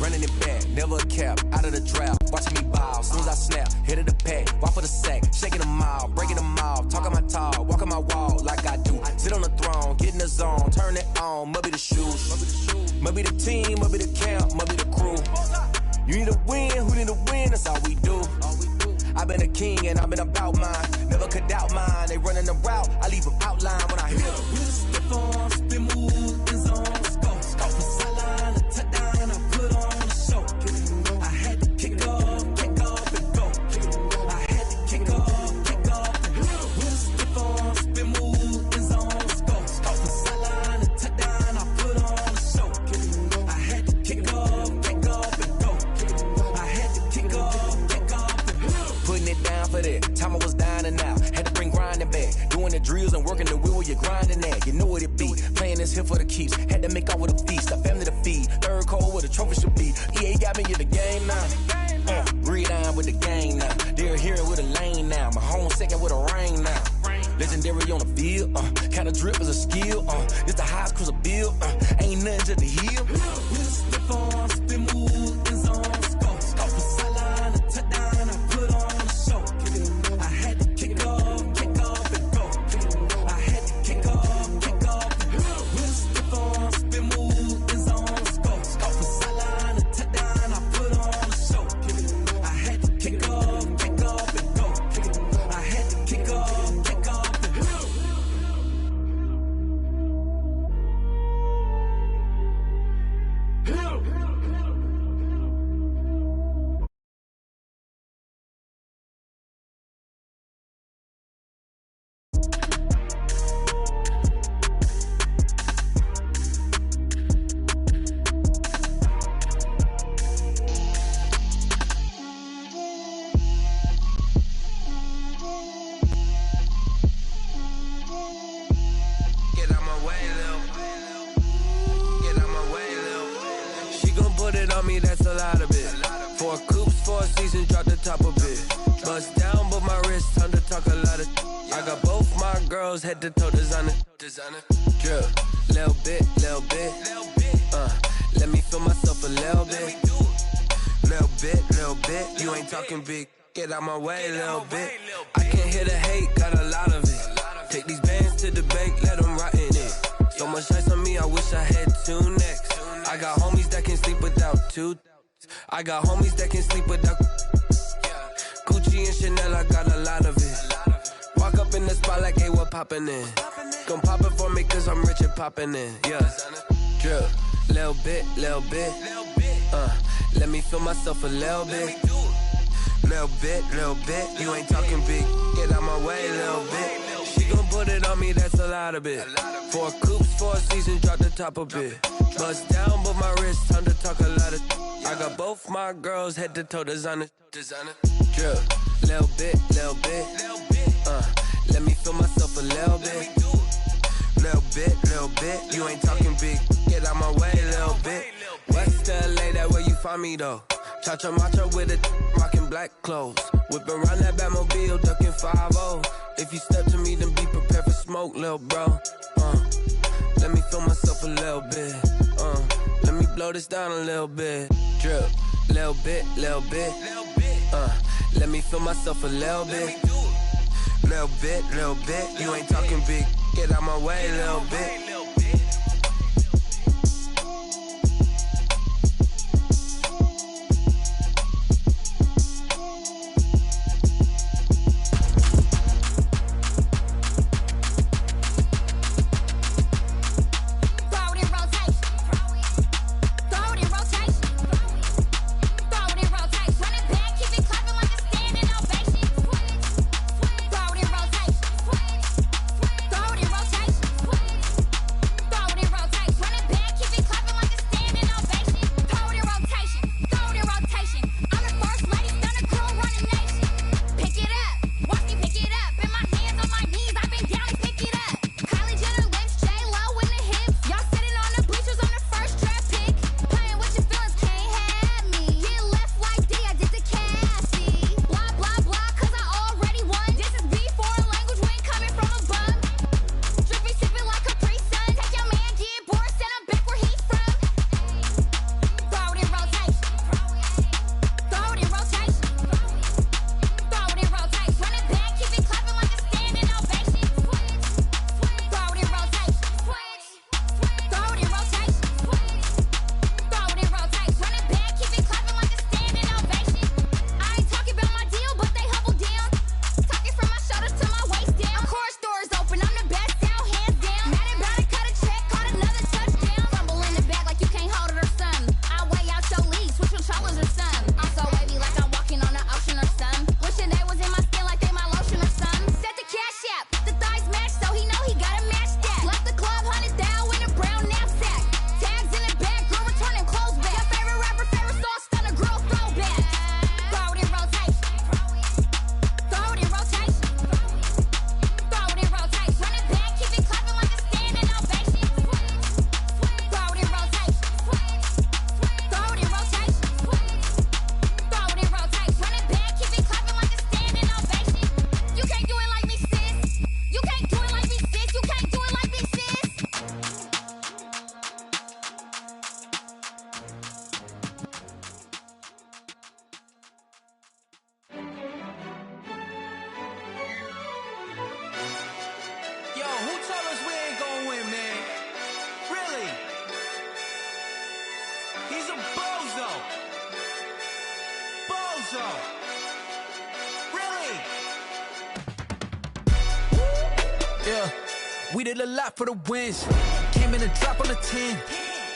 running it back, never a cap, out of the drought. Watching me ball, soon as I snap, hit of the pack, walk for the sack, shaking them all, breaking them off, talking my talk, walking my wall like I do. Sit on the throne, get in the zone, turn it on, must be the shoes, must be the team, must be the camp, must be the crew. You need a win, who need a win, that's all we do. I've been a king and I've been about mine, never could doubt mine. They running the route, I leave them outline when I hit them. Stiff on, spin move, in zone, let's go. Go for sideline, a touchdown, I put on the show. I had to kick off and go. I had to kick off and go. Stiff on, spin move, in zone, let's go. Go for sideline, a touchdown, I put on the show. I had to kick off and go. I had to kick off and go. Putting it down for that, time I was dying and out. Had to bring grinding back, doing the drills and working the wheel where you're grinding at. You know what it be, playing this here for the keeps. Had to make out with a feast, a family to feed. Third cold where the trophy should be. EA got me in the game now. Breathe on with the game now. They're hearing with a lane now. My home second with a rain now. Legendary on the field, kind of drip is a skill. It's the highest cruiser bill, ain't nothing just to heal. Slip on, spin move, in zone, go. Go for sideline, a touchdown, I put on the show. I had to kick off and go. I had to kick off and go. Slip on, spin move, in zone, go. Go for sideline, a touchdown, I put on the show. I had to kick off and go. I had to kick off and go. That's a lot of it. 4 coops, 4 seasons, drop the top of it. Bust down, but my wrist, time to talk a lot of. I got both my girls head to toe designer. Drip, little bit. Let me feel myself a little bit. Little bit. You ain't talking big. Get out my way, little bit. I can't hear the hate, got a lot of it. Take these bands to the bank, let them rot in it. So much ice on me, I wish I had 2 necks. I got homies that can sleep without 2. I got homies that can sleep without Gucci and Chanel, I got a lot of it. Walk up in the spot like, hey, what poppin' in? Gon' pop it for me cause I'm rich and poppin' in. Yeah, drip, little bit. Let me feel myself a little bit. Little bit. You ain't talking big. Get out my way, little bit. She gon' put it on me, that's a lot of it. 4 coops, 4 seasons, drop the top of it. Bust down, but my wrist, time to talk a lot of. I got both my girls head to toe designer. Drip, little bit. Let me feel myself a little bit. Little bit. You ain't talking big. Get out my way, little bit. West LA, that where you find me though. Cha-cha macha with it, rockin' black clothes. Whip around that Batmobile, ducking 5-0. If you step to me, then be prepared for smoke, lil' bro. Let me feel myself a little bit. Let me blow this down a little bit. Drip, little bit. Let me feel myself a little bit. Little bit. You ain't talking big. Get out my way, little bit. He's a bozo. Bozo. Really? Yeah, we did a lot for the wins. Came in a drop on the 10.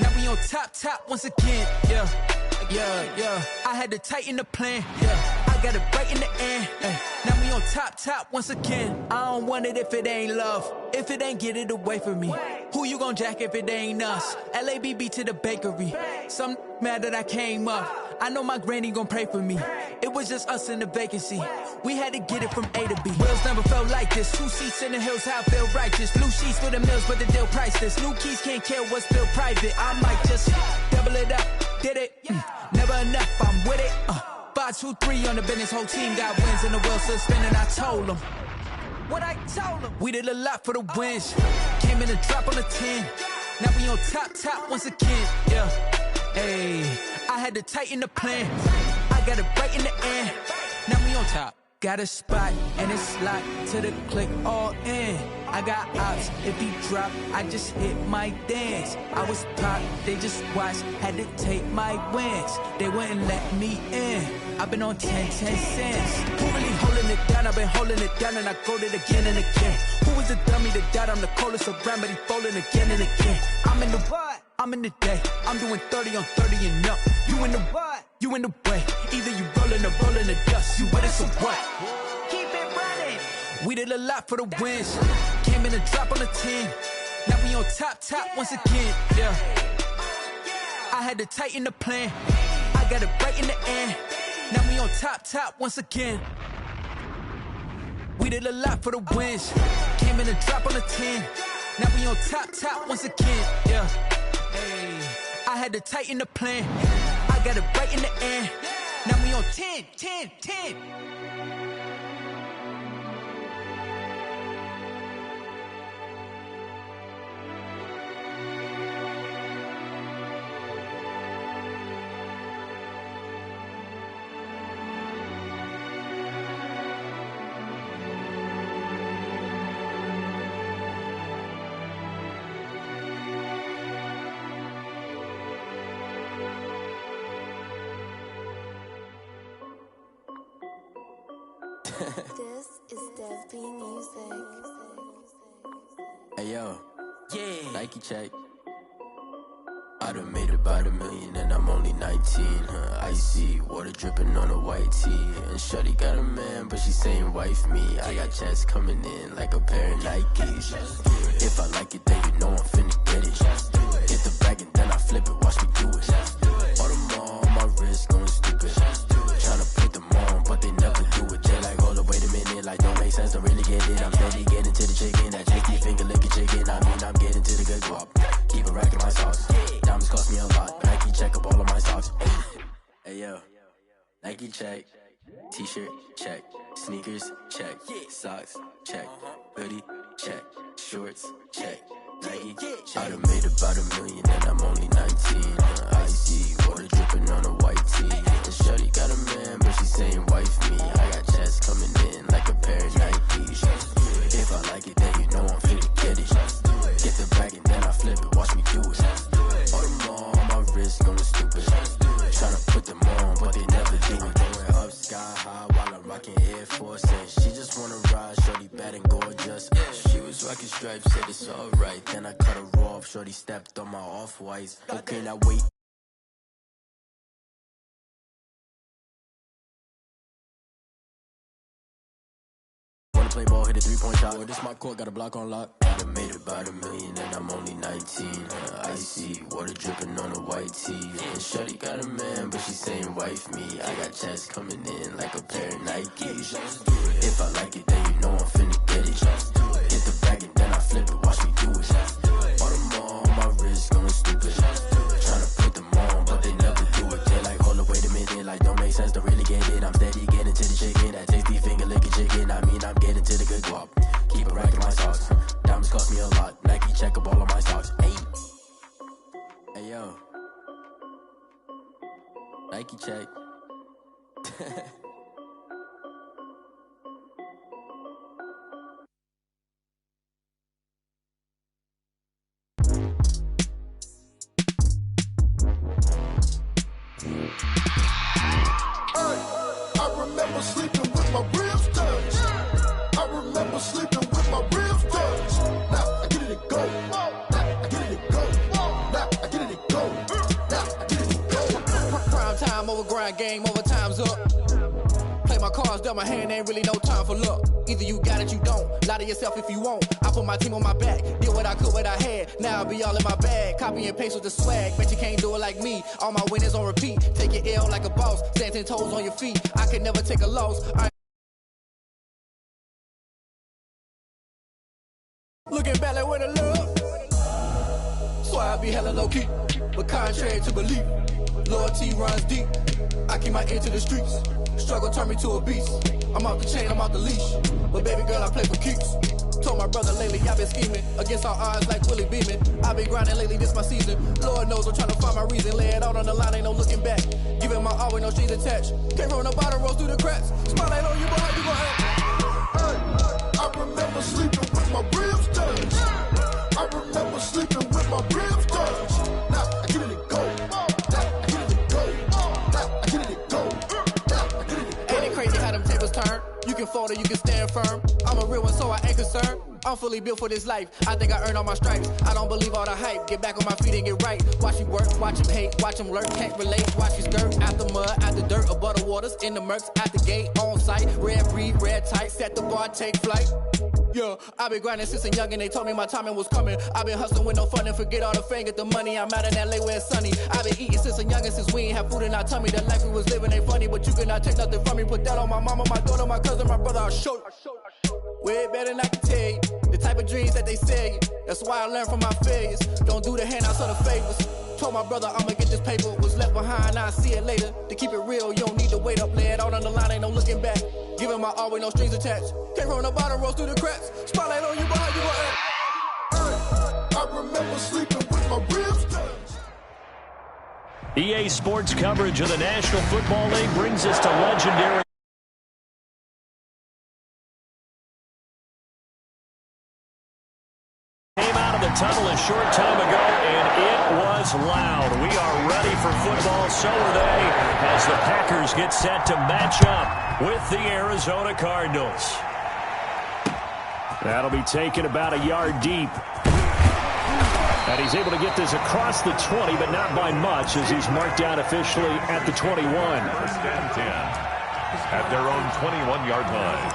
Now we on top once again. Yeah. I had to tighten the plan. Yeah, I got it right in the end. Now we on top once again. I don't want it if it ain't love. If it ain't, get it away from me. Who you gon' jack if it ain't us? LABB to the bakery. Some mad that I came up. I know my granny gon' pray for me. It was just us in the vacancy. We had to get it from A to B. Wheels never felt like this. 2 seats in the hills, how I feel righteous. Blue sheets for the mills, but the deal priceless. New keys can't care what's still private. I might just double it up. Did it? Never enough, I'm with it. 5, 2, 3 on the business. Whole team got wins and the wheels still spinning. I told them what I told them. We did a lot for the wins. Came in a drop on the 10. Now we on top once again. Yeah. Hey, I had to tighten the plan. I got it right in the end. Now we on top. Got a spot and it's locked to the click all in. I got ops, if he drop, I just hit my dance. I was top, they just watched, had to take my wins. They wouldn't let me in. I've been on 10 cents. Who really holding it down? I've been holding it down and I go it again and again. Who was the dummy that died? I'm the coldest around, but he falling again and again. I'm in the what? I'm in the day. I'm doing 30 on 30 and up. You in the what? You in the way. Either you rolling or rolling the dust. You with us or what? Keep it running. We did a lot for the wins. Came in a drop on the 10. Now we on top once again. Yeah. I had to tighten the plan. I got it right in the end. Now we on top once again. We did a lot for the wins. Came in a drop on the 10. Now we on top once again. Yeah. Hey, I had to tighten the plan. I got it right in the end. Now we on 10. This is VybesDt's music. Hey yo, Yeah. Nike check. I done made about $1 million and I'm only 19. Icy water dripping on a white tee. And shorty got a man, but she saying wife me. I got checks coming in like a pair of Nikes. If I like it, then you know I'm finna get it. Get the bag and then I flip it, watch me do it. All them on my wrist going stupid. Tryna put them on, but they never do it. They like, hold up, wait a minute, like don't make sense, don't really get it. I'm steady getting to the chicken, that JT finger licking chicken. I mean, I'm getting to the good guap. Keep a rack in my sauce. Diamonds cost me a lot. Nike check up all of my socks. Hey yo, Nike check. T-shirt check. Sneakers check. Socks check. Hoodie check. Shorts check. Nike check. I done made about $1 million and I'm only 19. Icy water dripping on a white tee. And shorty got a man, but she saying wife me. I got checks coming in like a pair of Nikes. If I like it, then you know I'm finna get it. Get the bag and then I flip it, watch me do it. All them on my wrist going stupid. Tryna put them on, but they never do it. Going up sky high while I'm rocking Air Force. And she just wanna ride, shorty bad and gorgeous. She was rocking stripes, said it's alright. Then I cut her off, shorty stepped on my off-whites. Okay, now wait. Play ball, hit a 3-point shot. Or this my court, got a block on lock. I done made about $1 million and I'm only 19. Icy water dripping on a white tee. And shorty got a man, but she saying wife me. I got checks coming in like a pair of Nikes. If I like it, then you know I'm finna get it. Get the bag and then I flip it, watch me do it. All them on my wrist going stupid. Tryna put them on, but they never do it. They like, hold up, wait a minute, like don't make sense, don't really get it. I'm steady getting to the chicken, that tasty finger licking chicken. I mean, I'm getting to the good guap. Keep a rack in my socks. Diamonds cost me a lot. Nike check up all of my socks. Hey yo, Nike check. time over grind, game over, time's up. Play my cards, dealt my hand, ain't really no time for luck. Either you got it, you don't. Lie to yourself if you won't. I put my team on my back, did what I could, what I had. Now I be all in my bag, copy and paste with the swag. Bet you can't do it like me. All my winners on repeat. Take your L like a boss, stand 10 toes on your feet. I could never take a loss. Looking back like where the love. So I be hella low key, but contrary to belief, loyalty runs deep. I keep my ear to the streets. Struggle turned me to a beast. I'm off the chain, I'm off the leash. But baby girl, I play for keeps. Told my brother lately, I've been scheming against all odds like Willie Beeman. I've been grinding lately, this my season. Lord knows I'm trying to find my reason. Lay it out on the line, ain't no looking back. Giving my all with no strings attached. Came from the bottom, rose through the cracks. Smile ain't on you, but how you gon' act? Hey, I remember sleeping with my ribs touched. I remember sleeping with my ribs touched. Now I get it to go. Now I get it to go. Now I get it to go. Now I get it to go. Ain't it crazy how them tables turn? You can fold or you can stand firm. I'm a real one, so I ain't concerned. I'm fully built for this life. I think I earned all my stripes. I don't believe all the hype. Get back on my feet and get right. Watch me work, watch him hate, watch him lurk, can't relate. Watch me skirt, out the mud, out the dirt, above the waters, in the murks, out the gate, on site. Red breed, red tight, set the bar, take flight. Yeah, I've been grinding since a young and they told me my timing was coming. I've been hustling with no fun and forget all the fame, get the money. I'm out in LA where it's sunny. I've been eating since a young and since we ain't have food in our tummy. The life we was living ain't funny, but you cannot take nothing from me. Put that on my mama, my daughter, my cousin, my brother, I'll show you. Way better than I can tell you. The type of dreams that they sell you. That's why I learned from my failures. Don't do the handouts or the favors. Told my brother I'ma get this paper. Was left behind, I'll see it later. To keep it real, you don't need to wait up. Lay it out on the line, ain't no looking back. Giving my all with no strings attached. Came from the bottom, rose through the cracks. Spotlight on you, but how you gon' act? Hey, I remember sleeping with my ribs touched. EA Sports coverage of the National Football League brings us to legendary. Came out of the tunnel a short time ago, and it was loud. We are ready for football, so are they, as the Packers get set to match up with the Arizona Cardinals. That'll be taken about a yard deep. And he's able to get this across the 20, but not by much, as he's marked down officially at the 21. First and 10 at their own 21-yard line.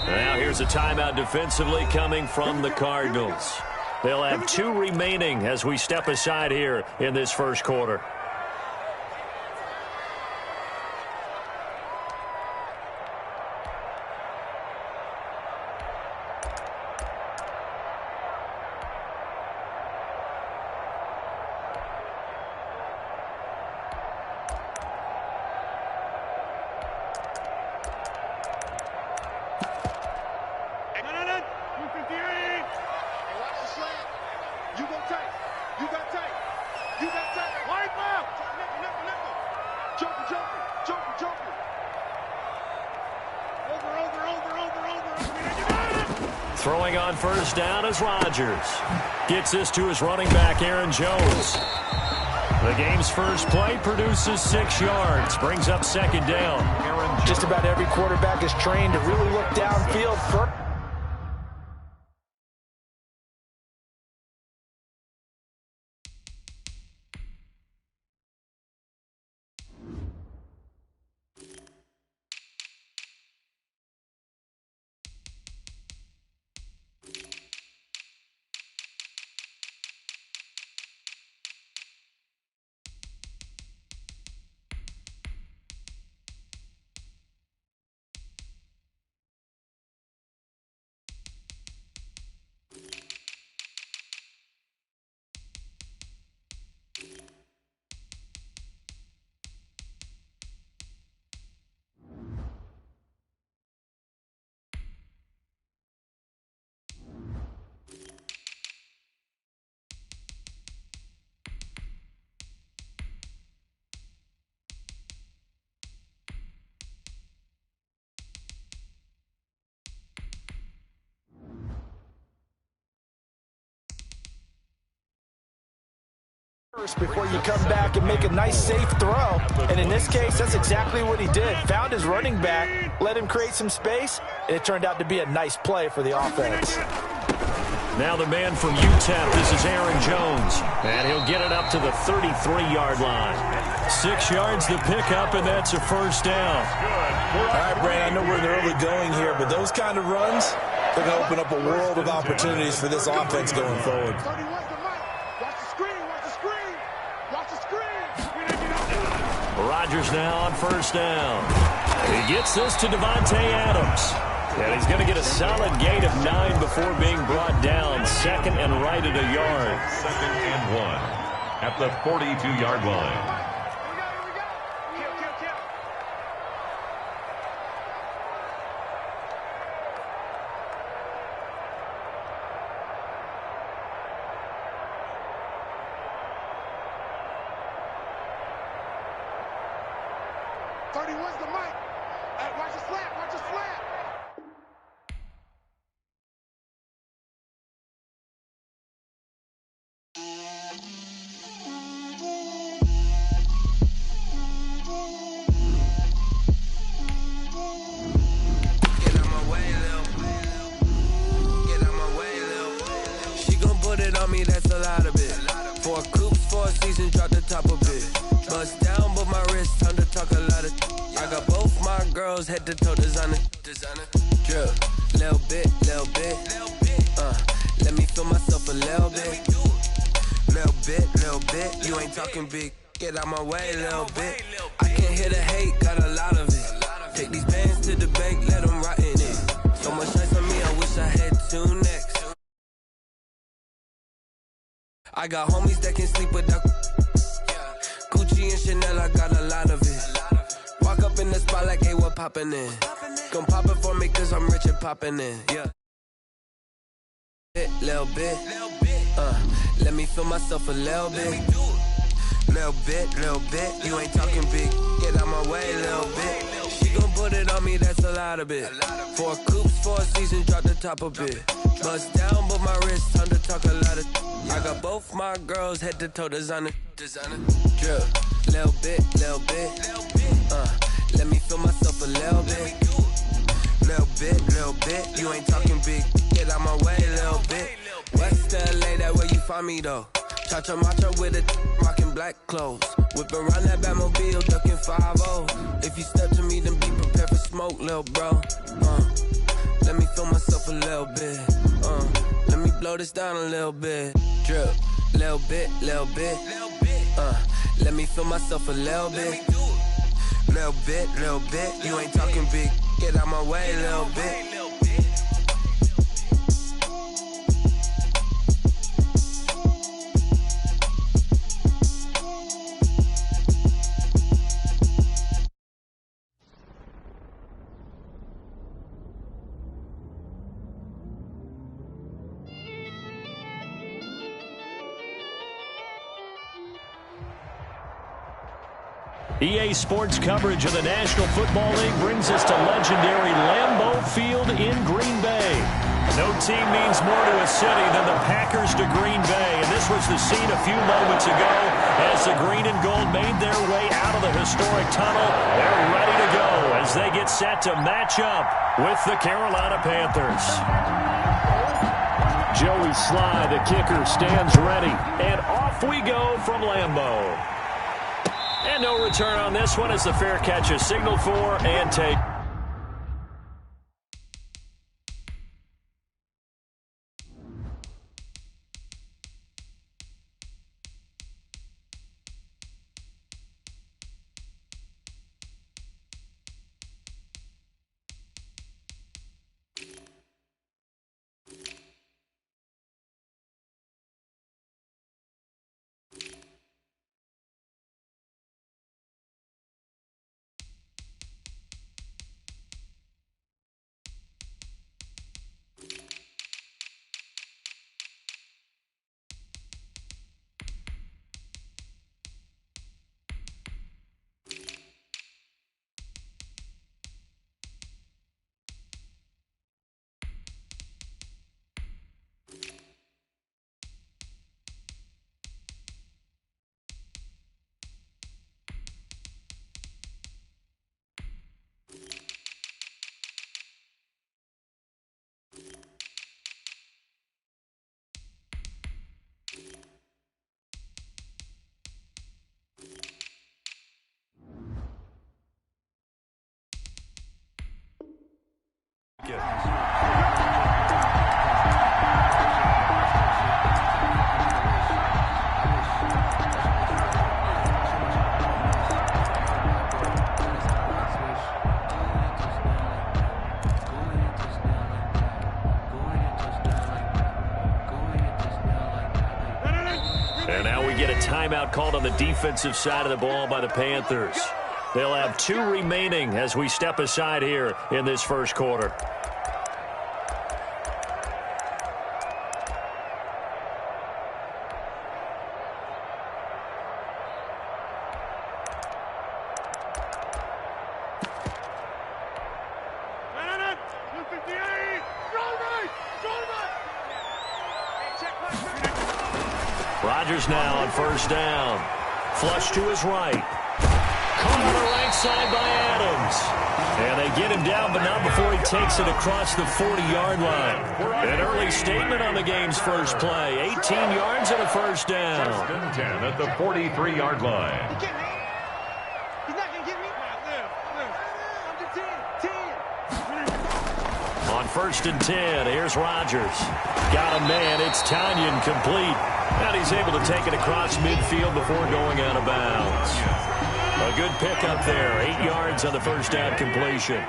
Now here's a timeout defensively coming from the Cardinals. They'll have 2 remaining as we step aside here in this first quarter. Throwing on first down is Rodgers. Gets this to his running back, Aaron Jones. The game's first play produces 6 yards. Brings up second down. Just about every quarterback is trained to really look downfield first. before you come back and make a nice, safe throw. And in this case, that's exactly what he did. Found his running back, let him create some space, and it turned out to be a nice play for the offense. Now the man from UTEP, this is Aaron Jones. And he'll get it up to the 33-yard line. 6 yards to pick up, and that's a first down. All right, Brad, I know we're in the early going here, but those kind of runs, they're going to open up a world of opportunities for this offense going forward. Rodgers now on first down. He gets this to Devontae Adams. And he's going to get a solid gain of 9 before being brought down. Second and right at a yard. 2nd and 1 at the 42-yard line. That's a lot of it. 4 coops, 4 seasons, drop the top of it. Bust down, but my wrist, time to talk a lot of. I got both my girls head to toe designer. Drip, little bit. Let me feel myself a little bit. Little bit. You ain't talking big. Get out my way, little bit. I can't hear the hate, got a lot of it. Take these bands to the bank, let them rot in it. So much ice on me, I wish I had 2 necks. I got homies that can sleep without Gucci and Chanel, I got a lot of it. Walk up in the spot like, hey, what poppin' in? Gon' pop it for me cause I'm rich and poppin' in, yeah. Little bit, let me feel myself a little bit. Little bit, you ain't talking big. Get out my way, little bit. She gon' put it on me, that's a lot of it. 4 coops, 4 seasons, drop the top of it. Bust down, but my wrist, time to talk a lot of. I got both my girls head to toe designer. Drip, little bit. Let me feel myself a little bit. Little bit. You ain't talking big. Get out my way, little bit. West LA, that where you find me though. Cha-cha matcha with a rockin' black clothes. Whip around that Batmobile, ducking 5-0. If you step to me, then be prepared for smoke, little bro. Let me feel myself a little bit. Let me blow this down a little bit. Drip, little bit. Let me feel myself a little bit. Little bit. You ain't talking big. Get out my way, little bit. EA Sports coverage of the National Football League brings us to legendary Lambeau Field in Green Bay. No team means more to a city than the Packers to Green Bay, and this was the scene a few moments ago as the green and gold made their way out of the historic tunnel. They're ready to go as they get set to match up with the Carolina Panthers. Joey Sly, the kicker, stands ready, and off we go from Lambeau. And no return on this one as the fair catch is signaled for and take. timeout called on the defensive side of the ball by the Panthers. They'll have 2 remaining as we step aside here in this first quarter. Rodgers now on first down. Flush to his right. Caught on the right side by Adams. And they get him down, but not before he takes it across the 40-yard line. An early statement on the game's first play. 18 yards and a first down. First and 10 at the 43-yard line. He's not going to get me. Under 10. On first and 10, here's Rodgers. Got a man. It's Tanyan complete. And he's able to take it across midfield before going out of bounds. A good pickup there. 8 yards on the first down completion.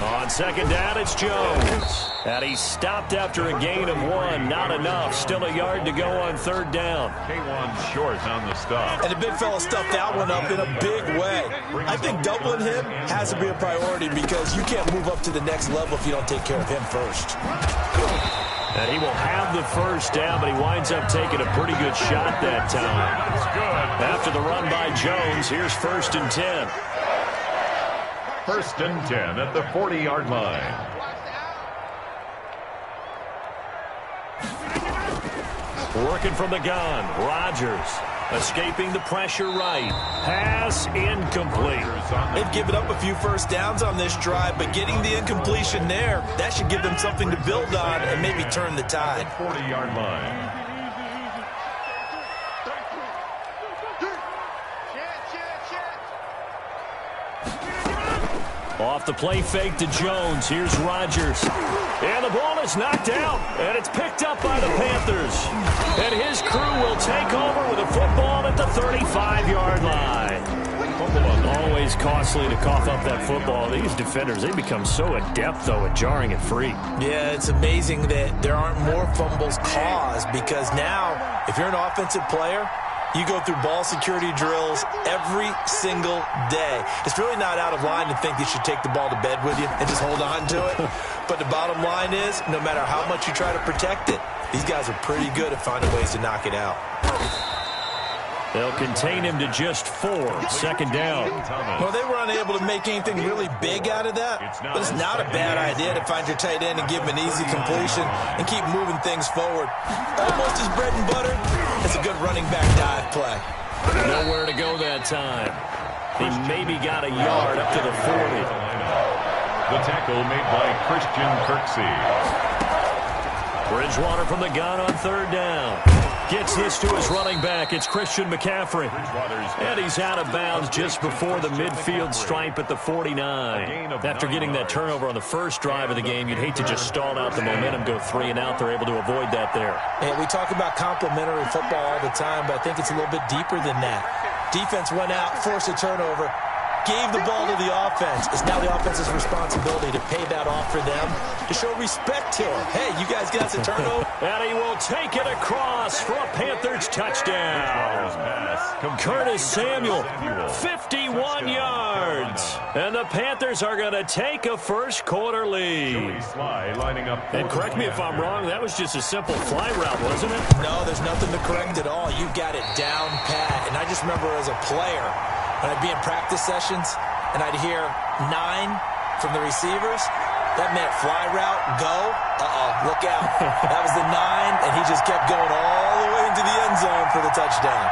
On second down, it's Jones. And he's stopped after a gain of 1. Not enough. Still a yard to go on third down. K1 short on the stop. And the big fella stuffed that one up in a big way. I think doubling him has to be a priority because you can't move up to the next level if you don't take care of him first. And he will have the first down, but he winds up taking a pretty good shot that time. After the run by Jones, here's first and 10. First and 10 at the 40-yard line. Working from the gun, Rodgers escaping the pressure right. Pass incomplete. They've given up a few first downs on this drive, but getting the incompletion there, that should give them something to build on and maybe turn the tide. 40-yard line. Off the play fake to Jones. Here's Rodgers. And the ball is knocked out. And it's picked up by the Panthers. And his crew will take over with a football at the 35-yard line. Always costly to cough up that football. These defenders, they become so adept, though, at jarring it free. Yeah, it's amazing that there aren't more fumbles caused because now, if you're an offensive player, you go through ball security drills every single day. It's really not out of line to think you should take the ball to bed with you and just hold on to it. But the bottom line is, no matter how much you try to protect it, these guys are pretty good at finding ways to knock it out. They'll contain him to just 4. Second down. Well, they were unable to make anything really big out of that, but it's not a bad idea to find your tight end and give him an easy completion and keep moving things forward. Almost his bread and butter. It's a good running back dive play. Nowhere to go that time. He maybe got a yard up to the 40. The tackle made by Christian Kirksey. Bridgewater from the gun on third down. Gets this to his running back. It's Christian McCaffrey. And he's out of bounds just before the midfield stripe at the 49. After getting that turnover on the first drive of the game, you'd hate to just stall out the momentum, go 3 and out. They're able to avoid that there. And we talk about complementary football all the time, but I think it's a little bit deeper than that. Defense went out, forced a turnover, gave the ball to the offense. It's now the offense's responsibility to pay that off for them, to show respect to him. Hey, you guys got a turnover. And he will take it across for a Panthers touchdown. Curtis Samuel, 51 yards. And the Panthers are going to take a first quarter lead. And correct me if I'm wrong, that was just a simple fly route, wasn't it? No, there's nothing to correct at all. You've got it down pat. And I just remember as a player, when I'd be in practice sessions and I'd hear 9 from the receivers, that meant fly route, go, look out. That was the 9, and he just kept going all the way into the end zone for the touchdown.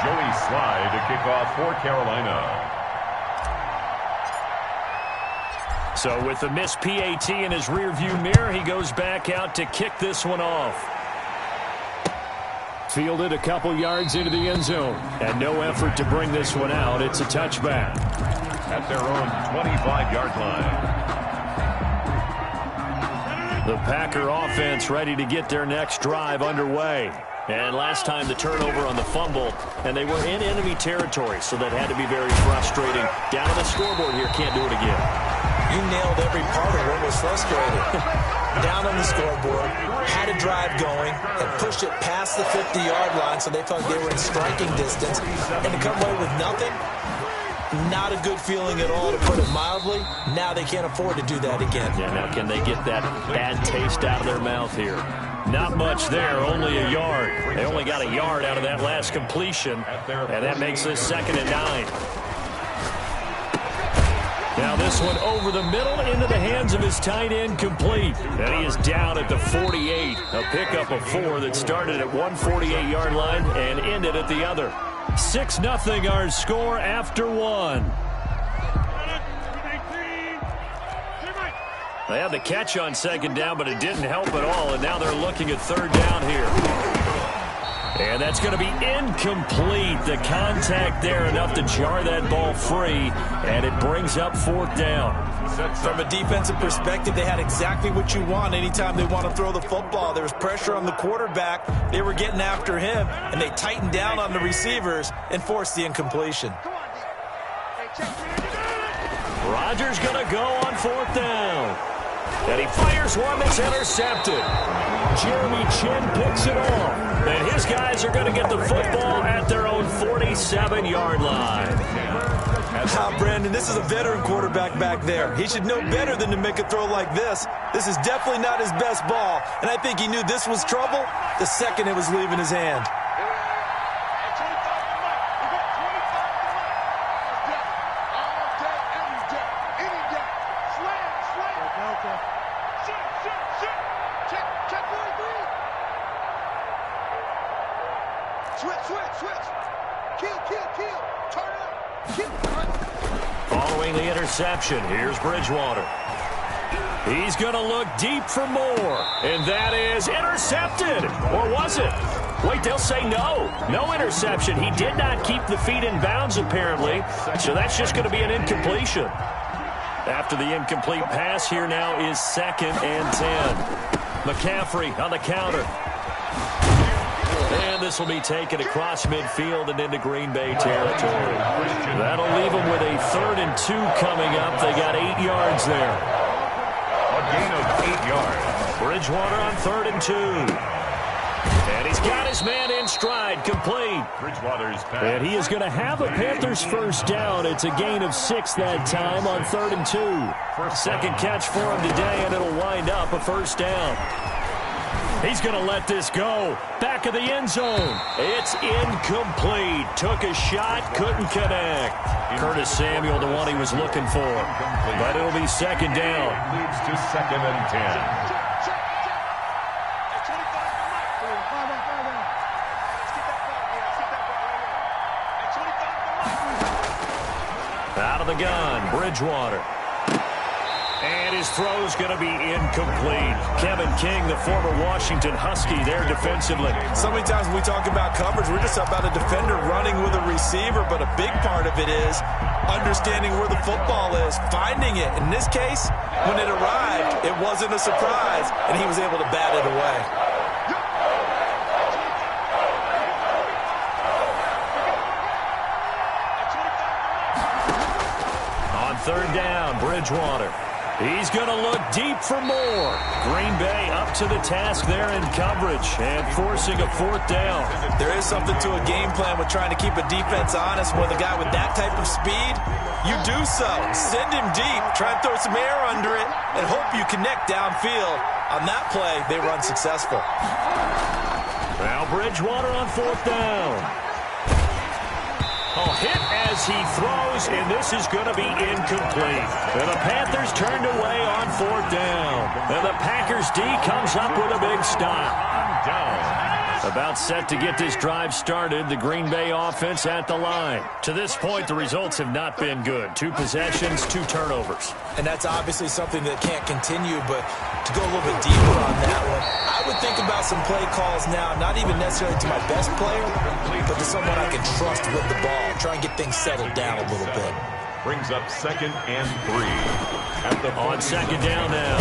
Joey Slye to kick off for Carolina. So with the missed PAT in his rearview mirror, he goes back out to kick this one off. Fielded a couple yards into the end zone. And no effort to bring this one out. It's a touchback. At their own 25-yard line. The Packer offense ready to get their next drive underway. And last time the turnover on the fumble, and they were in enemy territory, so that had to be very frustrating. Down on the scoreboard here, can't do it again. You nailed every part of what was frustrating. Down on the scoreboard, had a drive going, and pushed it past the 50-yard line so they felt they were in striking distance. And to come away with nothing, not a good feeling at all, to put it mildly. Now they can't afford to do that again. Yeah, now can they get that bad taste out of their mouth here? Not much there, only a yard. They only got a yard out of that last completion, and that makes this 2nd and 9. Now this one over the middle into the hands of his tight end, complete. And he is down at the 48. A pickup of 4 that started at one 48-yard line and ended at the other. 6-0 our score after 1. They had the catch on 2nd down, but it didn't help at all, and now they're looking at 3rd down here. And that's going to be incomplete. The contact there enough to jar that ball free, and it brings up 4th down. From a defensive perspective, they had exactly what you want anytime they want to throw the football. There was pressure on the quarterback. They were getting after him, and they tightened down on the receivers and forced the incompletion. Rodgers going to go on 4th down. And he fires one that's intercepted. Jeremy Chin picks it off. And his guys are going to get the football at their own 47-yard line. Now, Brandon, this is a veteran quarterback back there. He should know better than to make a throw like this. This is definitely not his best ball. And I think he knew this was trouble the second it was leaving his hand. Following the interception, here's Bridgewater. He's going to look deep for more, and that is intercepted. Or was it? Wait, they'll say no. No interception. He did not keep the feet in bounds, apparently, so that's just going to be an incompletion. After the incomplete pass, here now is 2nd and 10. McCaffrey on the counter. And this will be taken across midfield and into Green Bay territory. That'll leave them with a 3rd and 2 coming up. They got 8 yards there. A gain of 8 yards. Bridgewater on 3rd and 2. And he's got his man in stride, complete. Bridgewater's pass. And he is going to have a Panthers 1st down. It's a gain of 6 that time on 3rd and 2. 2nd catch for him today, and it'll wind up a 1st down. He's going to let this go. Back of the end zone. It's incomplete. Took a shot, couldn't connect. Curtis Samuel, the one he was looking for. But it'll be 2nd down. Leads to 2nd and 10. Out of the gun, Bridgewater. And his throw's going to be incomplete. Kevin King, the former Washington Husky, there defensively. So many times when we talk about coverage, we're just about a defender running with a receiver, but a big part of it is understanding where the football is, finding it. In this case, when it arrived, it wasn't a surprise, and he was able to bat it away. On 3rd down, Bridgewater. He's going to look deep for more. Green Bay up to the task there in coverage and forcing a 4th down. There is something to a game plan with trying to keep a defense honest. With a guy with that type of speed, you do so. Send him deep, try and throw some air under it, and hope you connect downfield. On that play, they run successful. Now Bridgewater on 4th down. A hit as he throws, and this is going to be incomplete. And the Panthers turned away on 4th down. And the Packers D comes up with a big stop. About set to get this drive started, the Green Bay offense at the line. To this point, the results have not been good. 2 possessions, 2 turnovers. And that's obviously something that can't continue, but to go a little bit deeper on that one, I would think about some play calls now, not even necessarily to my best player, but to someone I can trust with the ball. Try and get things settled down a little bit. Brings up 2nd and 3. On 2nd down now.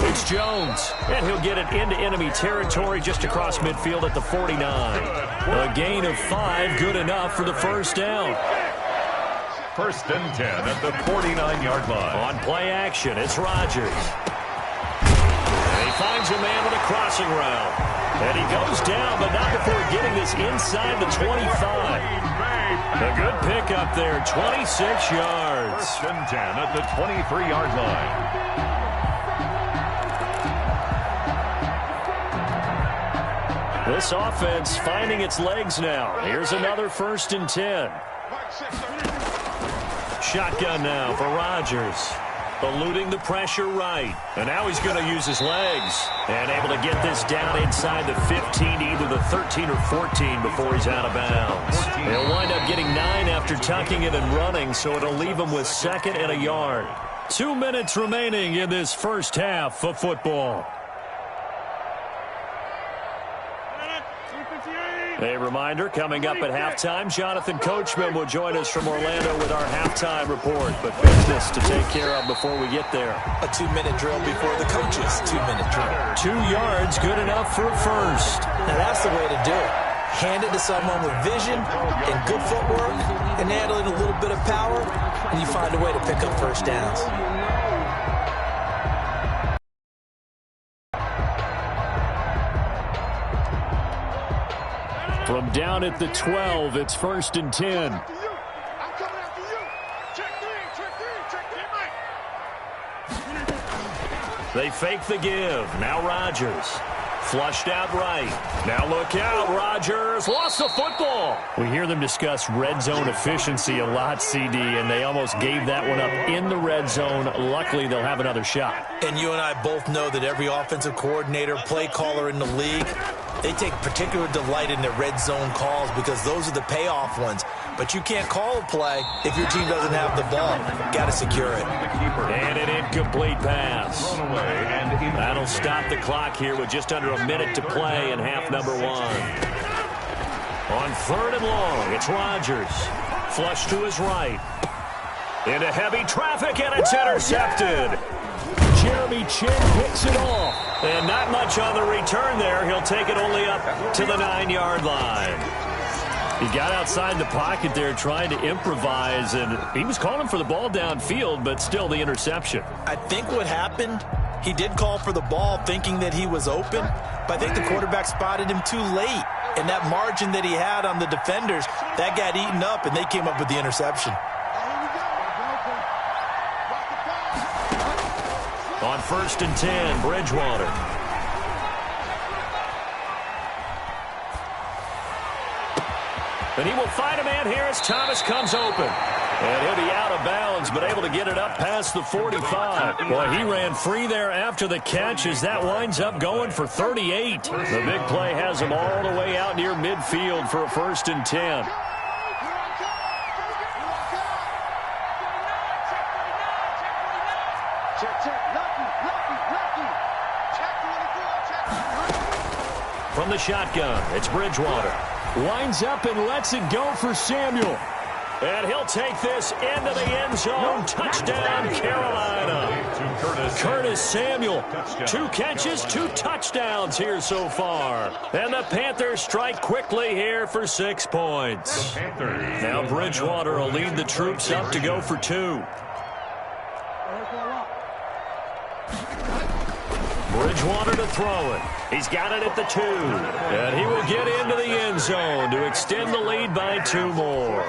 It's Jones, and he'll get it into enemy territory just across midfield at the 49. A gain of 5, good enough for the 1st down. First and 10 at the 49-yard line. On play action, it's Rodgers. And he finds a man with a crossing route. And he goes down, but not before getting this inside the 25. A good pickup there, 26 yards. First and 10 at the 23-yard line. This offense finding its legs now. Here's another first and 10. Shotgun now for Rodgers. Eluding the pressure right. And now he's going to use his legs. And able to get this down inside the 15, either the 13 or 14 before he's out of bounds. He'll wind up getting 9 after tucking it and running, so it'll leave him with 2nd and a yard. 2 minutes remaining in this first half of football. A reminder, coming up at halftime, Jonathan Coachman will join us from Orlando with our halftime report. But business to take care of before we get there. A 2-minute drill before the coaches' 2-minute drill. 2 yards, good enough for a first. Now that's the way to do it. Hand it to someone with vision and good footwork, and add in a little bit of power, and you find a way to pick up first downs. From down at the 12, it's first and 10. They fake the give. Now Rodgers. Flushed out right. Now look out. Rodgers lost the football. We hear them discuss red zone efficiency a lot, CD, and they almost gave that one up in the red zone. Luckily, they'll have another shot. And you and I both know that every offensive coordinator, play caller in the league, they take particular delight in their red zone calls because those are the payoff ones. But you can't call a play if your team doesn't have the ball. Got to secure it. And an incomplete pass. That'll stop the clock here with just under a minute to play in half number 1. On 3rd and long, it's Rodgers. Flush to his right. Into heavy traffic, and it's intercepted. Jeremy Chin picks it off. And not much on the return there. He'll take it only up to the 9-yard line. He got outside the pocket there trying to improvise, and he was calling for the ball downfield, but still the interception. I think what happened, he did call for the ball thinking that he was open, but I think the quarterback spotted him too late. And that margin that he had on the defenders, that got eaten up, and they came up with the interception. On 1st and 10, Bridgewater. And he will find a man here as Thomas comes open. And he'll be out of bounds, but able to get it up past the 45. Boy, he ran free there after the catch as that winds up going for 38. The big play has him all the way out near midfield for a 1st and 10. From the shotgun, it's Bridgewater. Winds up and lets it go for Samuel. And he'll take this into the end zone. Touchdown, Carolina. Curtis Samuel. 2 catches, 2 touchdowns here so far. And the Panthers strike quickly here for 6 points. Now Bridgewater will lead the troops up to go for 2. Bridgewater to throw it. He's got it at the 2. And he will get into the end zone to extend the lead by 2 more.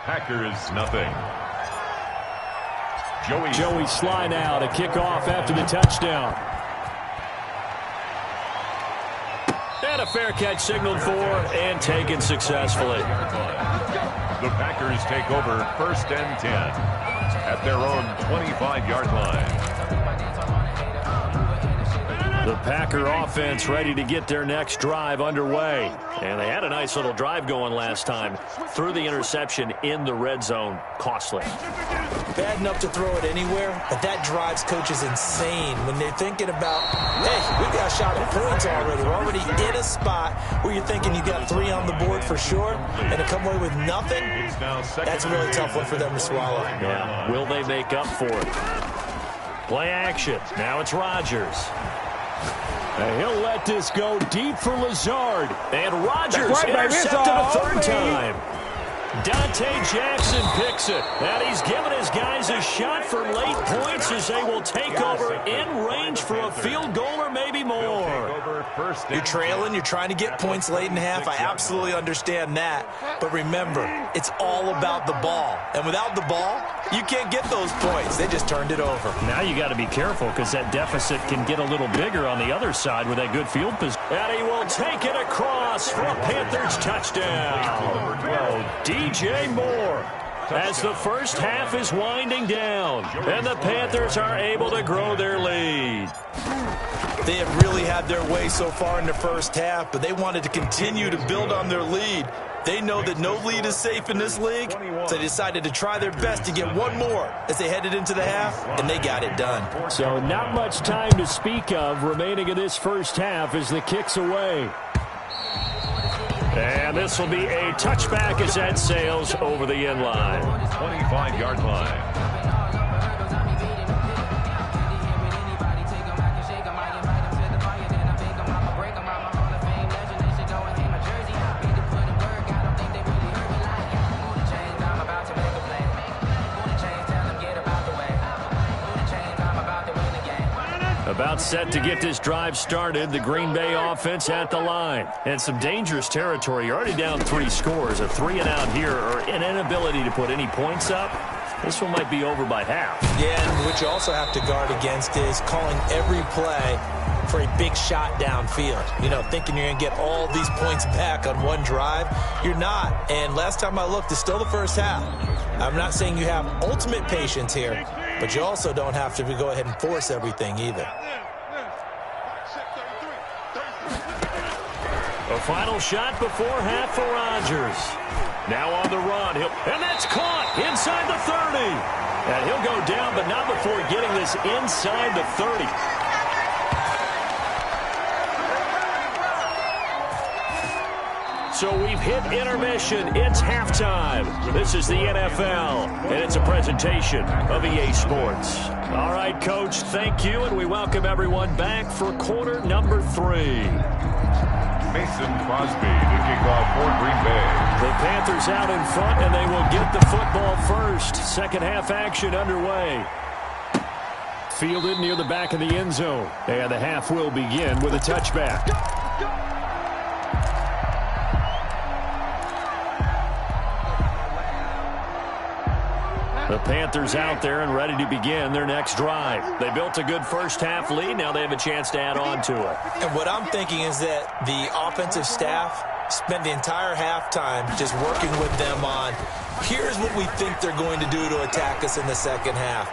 Packers nothing. Joey Sly now to kick off after the touchdown. And a fair catch signaled for and taken successfully. The Packers take over 1st and 10 at their own 25-yard line. The Packer offense ready to get their next drive underway. And they had a nice little drive going last time. Threw the interception in the red zone. Costly. Bad enough to throw it anywhere, but that drives coaches insane when they're thinking about, hey, we got a shot at points already. We're already in a spot where you're thinking you got 3 on the board for sure, and to come away with nothing, that's a really tough one for them to swallow. Yeah, will they make up for it? Play action. Now it's Rodgers. And he'll let this go deep for Lazard. And Rodgers intercepted a 3rd time. Dante Jackson picks it, and he's given his guys a shot for late points as they will take over in range for a field goal or maybe more. You're trailing, you're trying to get points late in half. I absolutely understand that. But remember, it's all about the ball. And without the ball, you can't get those points. They just turned it over. Now you got to be careful because that deficit can get a little bigger on the other side with that good field position. And he will take it across for a Panthers touchdown. DJ Moore, as the first half is winding down, and the Panthers are able to grow their lead. They have really had their way so far in the first half, but they wanted to continue to build on their lead. They know that no lead is safe in this league, so they decided to try their best to get one more as they headed into the half, and they got it done. So not much time to speak of remaining in this first half as the kick's away. And this will be a touchback as that sails over the end line. 25-yard line. About set to get this drive started, the Green Bay offense at the line. And some dangerous territory. You're already down 3 scores. A 3-and-out here or an inability to put any points up. This one might be over by half. Yeah, and what you also have to guard against is calling every play for a big shot downfield. You know, thinking you're going to get all these points back on one drive. You're not. And last time I looked, it's still the first half. I'm not saying you have ultimate patience here, but you also don't have to go ahead and force everything either. A final shot before half for Rodgers. Now on the run. And that's caught inside the 30. And he'll go down, but not before getting this inside the 30. So we've hit intermission. It's halftime. This is the NFL, and it's a presentation of EA Sports. All right, Coach, thank you, and we welcome everyone back for quarter number 3. Mason Crosby to kick off for Green Bay. The Panthers out in front, and they will get the football first. Second half action underway. Fielded near the back of the end zone, and the half will begin with a touchback. The Panthers out there and ready to begin their next drive. They built a good first half lead. Now they have a chance to add on to it. And what I'm thinking is that the offensive staff spent the entire halftime just working with them on, here's what we think they're going to do to attack us in the second half.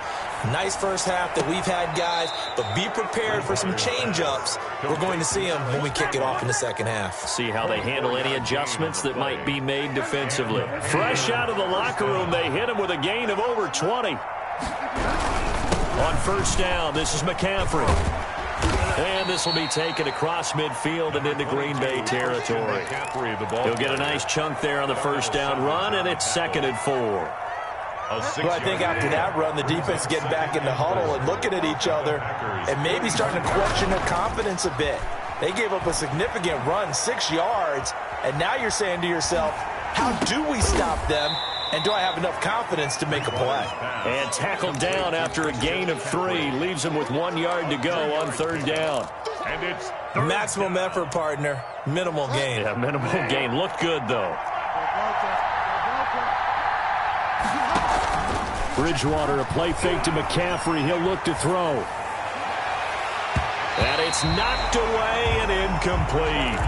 Nice first half that we've had, guys, but be prepared for some change-ups. We're going to see them when we kick it off in the second half. See how they handle any adjustments that might be made defensively. Fresh out of the locker room, they hit him with a gain of over 20. On first down, this is McCaffrey. And this will be taken across midfield and into Green Bay territory. He'll get a nice chunk there on the first down run, and it's 2nd and 4. Well, I think after that run, the defense getting back in the huddle and looking at each other and maybe starting to question their confidence a bit. They gave up a significant run, 6 yards, and now you're saying to yourself, how do we stop them, and do I have enough confidence to make a play? And tackled down after a gain of 3. Leaves him with 1 yard to go on third down. And it's maximum effort, partner. Minimal gain. Yeah, minimal gain. Looked good, though. Bridgewater, a play fake to McCaffrey. He'll look to throw. And it's knocked away and incomplete.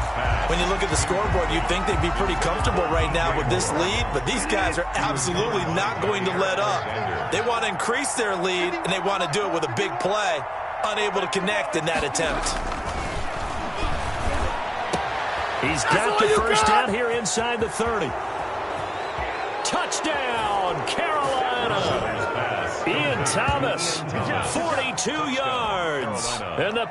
When you look at the scoreboard, you'd think they'd be pretty comfortable right now with this lead, but these guys are absolutely not going to let up. They want to increase their lead, and they want to do it with a big play. Unable to connect in that attempt. He's got the first down here inside the 30. Touchdown, Carolina. Ian Thomas, 42 yards. And the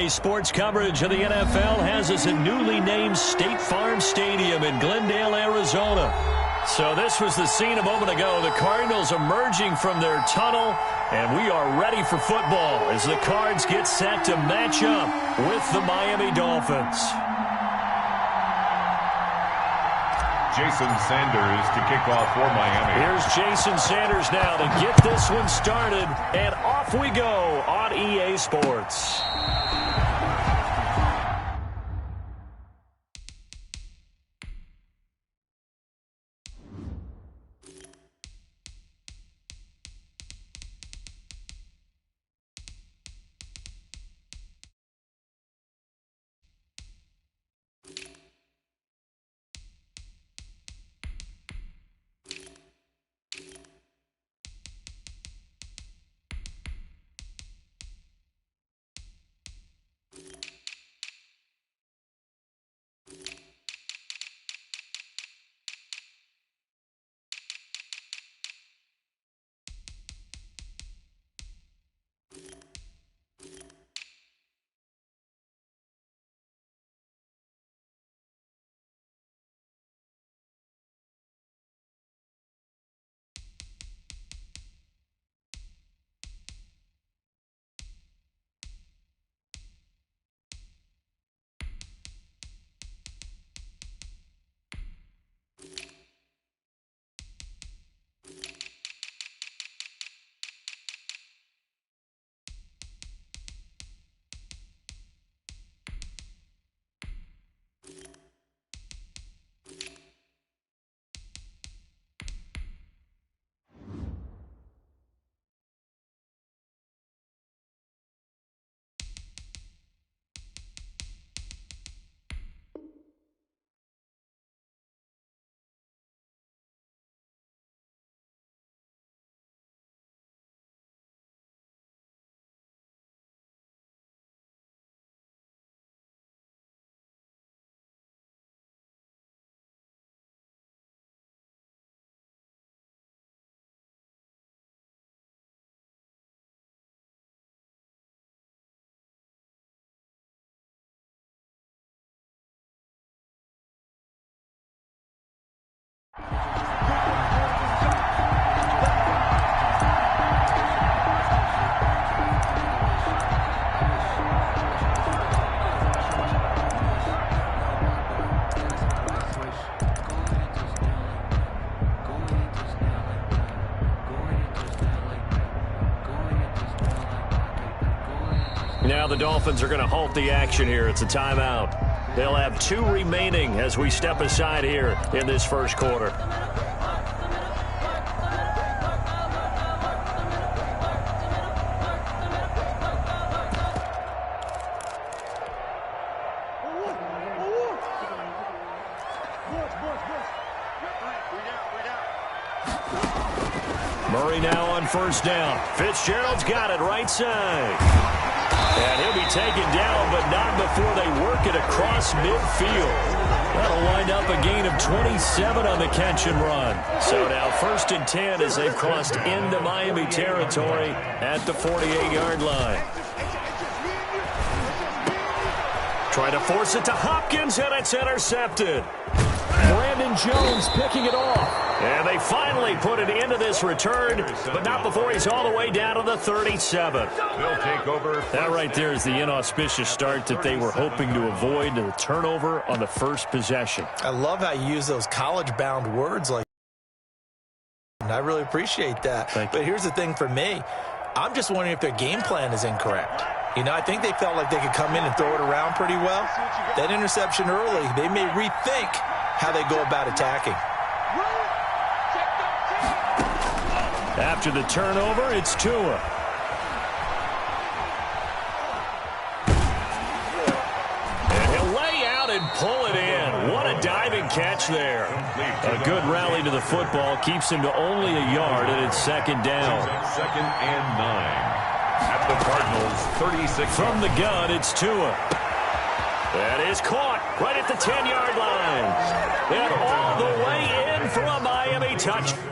EA Sports coverage of the NFL has us at newly named State Farm Stadium in Glendale, Arizona. So this was the scene a moment ago. The Cardinals emerging from their tunnel, and we are ready for football as the Cards get set to match up with the Miami Dolphins. Jason Sanders to kick off for Miami. Here's Jason Sanders now to get this one started, and off we go on EA Sports. Now the Dolphins are going to halt the action here. It's a timeout. They'll have 2 remaining as we step aside here in this first quarter. Murray now on first down. Fitzgerald's got it right side. And he'll be taken down, but not before they work it across midfield. That'll wind up a gain of 27 on the catch and run. So now 1st and 10 as they've crossed into Miami territory at the 48-yard line. Trying to force it to Hopkins, and it's intercepted. Brandon Jones picking it off. And they finally put an end to this return, but not before he's all the way down to the 37. They'll take over. That right there is the inauspicious start that they were hoping to avoid, the turnover on the first possession. I love how you use those college-bound words like that. I really appreciate that. But here's the thing for me. I'm just wondering if their game plan is incorrect. You know, I think they felt like they could come in and throw it around pretty well. That interception early, they may rethink how they go about attacking. After the turnover, it's Tua. And he'll lay out and pull it in. What a diving catch there. A good rally to the football keeps him to only a yard, and it's 2nd down. 2nd and 9. At the Cardinals, 36. From the gun, it's Tua. That is caught right at the 10-yard line. And all the way in for a Miami touchdown.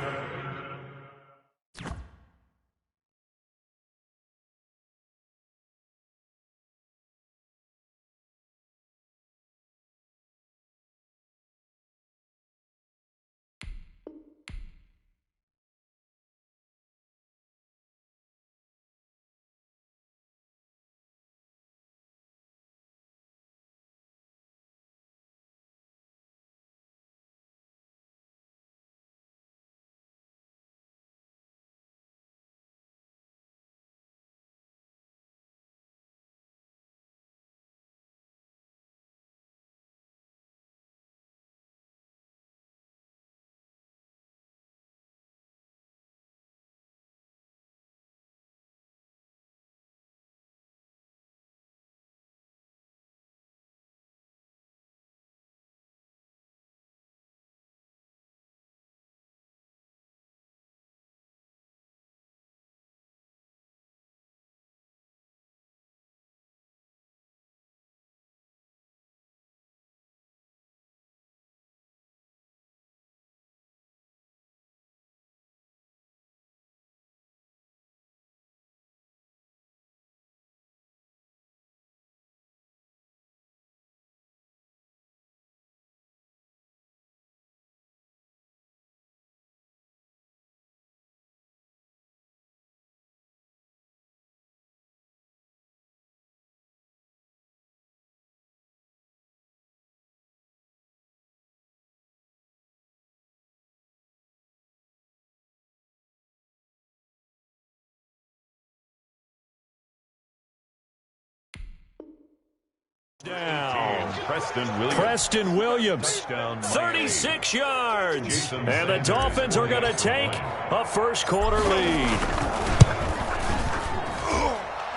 Down. Preston Williams, 36 yards. And the Dolphins are going to take a first-quarter lead.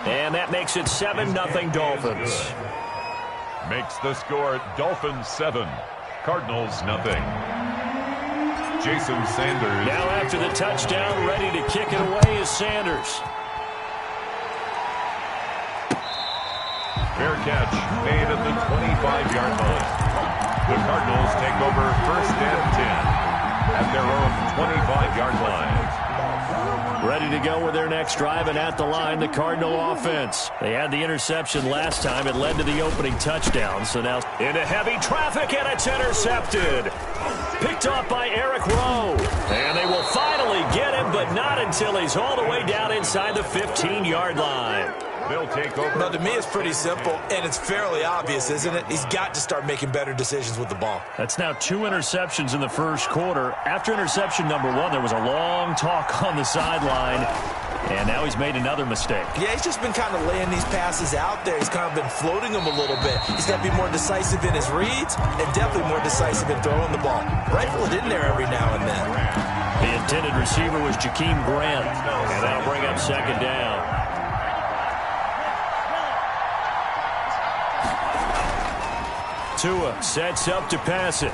And that makes it 7-0 Dolphins. Makes the score Dolphins 7, Cardinals 0. Jason Sanders. Now after the touchdown, ready to kick it away is Sanders. Fair catch made at the 25-yard line. The Cardinals take over 1st and 10 at their own 25-yard line. Ready to go with their next drive, and at the line, the Cardinal offense. They had the interception last time. It led to the opening touchdown. So now into heavy traffic, and it's intercepted. Picked off by Eric Rowe. And they will finally get him, but not until he's all the way down inside the 15-yard line. They'll take over. Well, to me, it's pretty simple, and it's fairly obvious, isn't it? He's got to start making better decisions with the ball. That's now 2 interceptions in the first quarter. After interception number 1, there was a long talk on the sideline, and now he's made another mistake. Yeah, he's just been kind of laying these passes out there. He's kind of been floating them a little bit. He's got to be more decisive in his reads and definitely more decisive in throwing the ball. Rifle it in there every now and then. The intended receiver was Jakeem Grant, and that'll bring up second down. Tua sets up to pass it.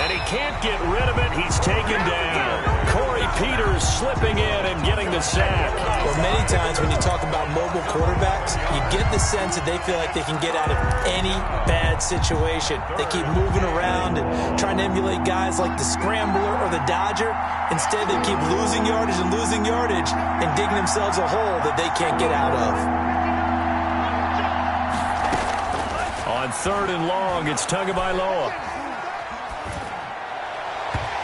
And he can't get rid of it. He's taken down. Corey Peters slipping in and getting the sack. Well, many times when you talk about mobile quarterbacks, you get the sense that they feel like they can get out of any bad situation. They keep moving around and trying to emulate guys like the Scrambler or the Dodger. Instead, they keep losing yardage and digging themselves a hole that they can't get out of. On 3rd and long, it's Tagovailoa.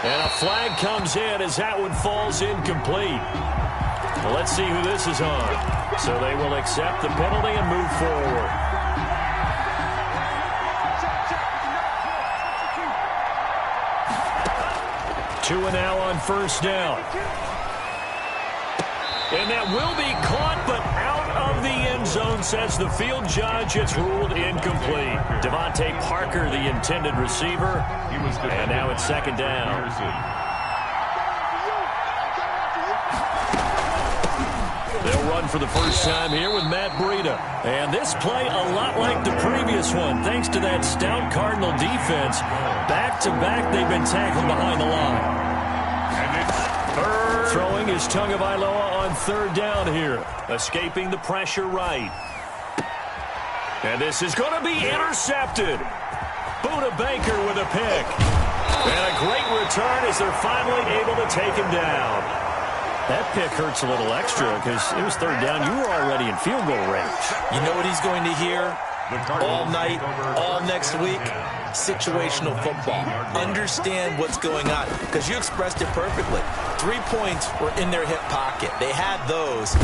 And a flag comes in as that one falls incomplete. Well, let's see who this is on. So they will accept the penalty and move forward. Tua now on 1st down. And that will be caught, but out of the end zone, says the field judge. It's ruled incomplete. Devontae Parker, the intended receiver. And now it's 2nd down. They'll run for the first time here with Matt Breida. And this play a lot like the previous one, thanks to that stout Cardinal defense. Back-to-back, they've been tackled behind the line. And it's 3rd. Throwing is Tagovailoa on 3rd down here. Escaping the pressure right. And this is going to be intercepted. Buda Baker with a pick. And a great return as they're finally able to take him down. That pick hurts a little extra because it was 3rd down. You were already in field goal range. You know what he's going to hear all night, all next week? Situational football. Understand what's going on, because you expressed it perfectly. 3 points were in their hip pocket. They had those.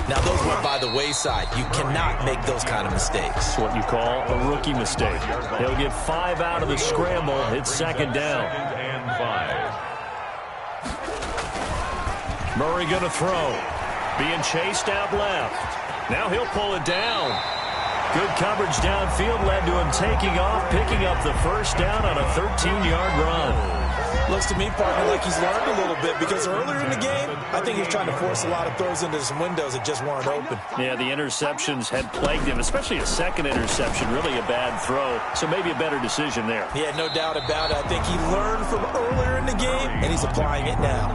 Now those went by the wayside. You cannot make those kind of mistakes. It's what you call a rookie mistake. He'll get 5 out of the scramble. It's 2nd down. 2nd and 5. Murray going to throw. Being chased out left. Now he'll pull it down. Good coverage downfield led to him taking off, picking up the 1st down on a 13-yard run. Looks to me, partner, like he's learned a little bit, because earlier in the game, I think he was trying to force a lot of throws into some windows that just weren't open. Yeah, the interceptions had plagued him, especially a second interception, really a bad throw. So maybe a better decision there. Yeah, no doubt about it. I think he learned from earlier in the game, and he's applying it now.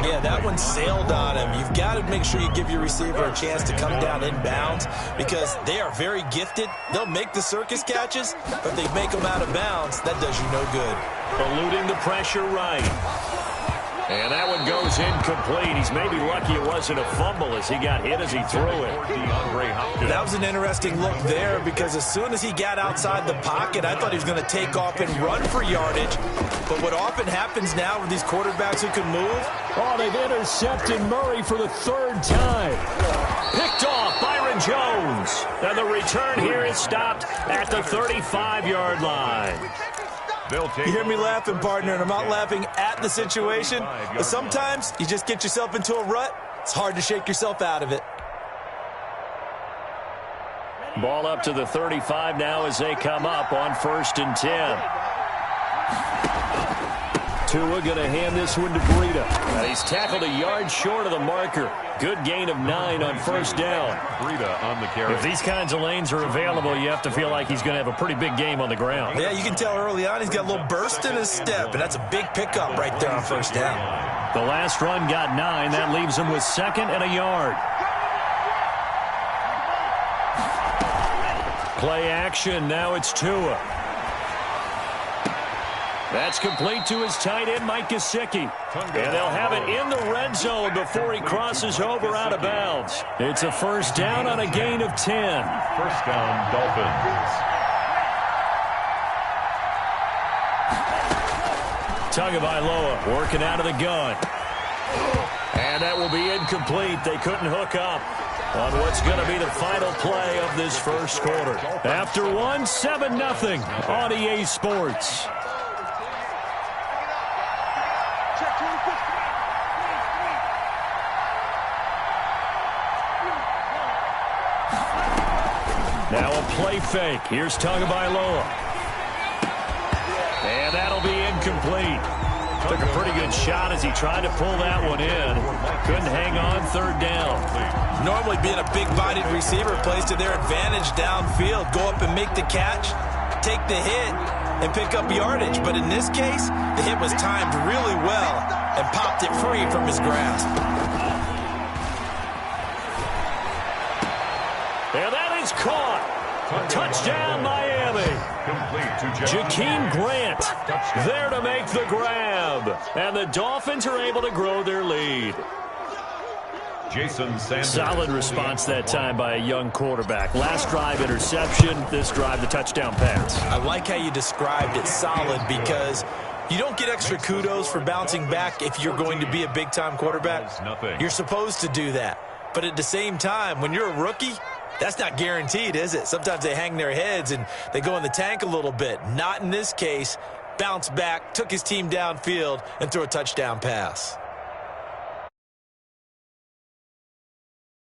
Yeah, that one sailed on him. You've got to make sure you give your receiver a chance to come down inbounds, because they are very gifted. They'll make the circus catches, but if they make them out of bounds, that does you no good. Eluding the pressure right. And that one goes incomplete. He's maybe lucky it wasn't a fumble as he got hit as he threw it. That was an interesting look there, because as soon as he got outside the pocket, I thought he was going to take off and run for yardage. But what often happens now with these quarterbacks who can move? Oh, they've intercepted Murray for the 3rd time. Picked off Byron Jones. And the return here is stopped at the 35-yard line. You hear me laughing, partner, and I'm not laughing at the situation, but sometimes you just get yourself into a rut. It's hard to shake yourself out of it. Ball up to the 35 now as they come up on 1st and 10. Tua going to hand this one to Breida. He's tackled a yard short of the marker. Good gain of 9 on 1st down. Breida on the carry. If these kinds of lanes are available, you have to feel like he's going to have a pretty big game on the ground. Yeah, you can tell early on he's got a little burst in his step, and that's a big pickup right there on 1st down. The last run got 9. That leaves him with 2nd and a yard. Play action. Now it's Tua. That's complete to his tight end, Mike Gesicki. And they'll have it in the red zone before he crosses over out of bounds. It's a 1st down on a gain of 10. 1st down, Dolphins. Tagovailoa working out of the gun. And that will be incomplete. They couldn't hook up on what's going to be the final play of this 1st quarter. After one, 7-0 on EA Sports. Now a play fake. Here's Tagovailoa. And that'll be incomplete. Took a pretty good shot as he tried to pull that one in. Couldn't hang on 3rd down. Normally being a big-bodied receiver plays to their advantage downfield. Go up and make the catch, take the hit, and pick up yardage. But in this case, the hit was timed really well and popped it free from his grasp. And that is caught. Touchdown, Miami. Jakeem Grant there to make the grab. And the Dolphins are able to grow their lead. Jason Sanders. Solid response that time by a young quarterback. Last drive, interception. This drive, the touchdown pass. I like how you described it, solid, because you don't get extra kudos for bouncing back if you're going to be a big-time quarterback. You're supposed to do that. But at the same time, when you're a rookie, that's not guaranteed, is it? Sometimes they hang their heads and they go in the tank a little bit. Not in this case. Bounced back, took his team downfield, and threw a touchdown pass.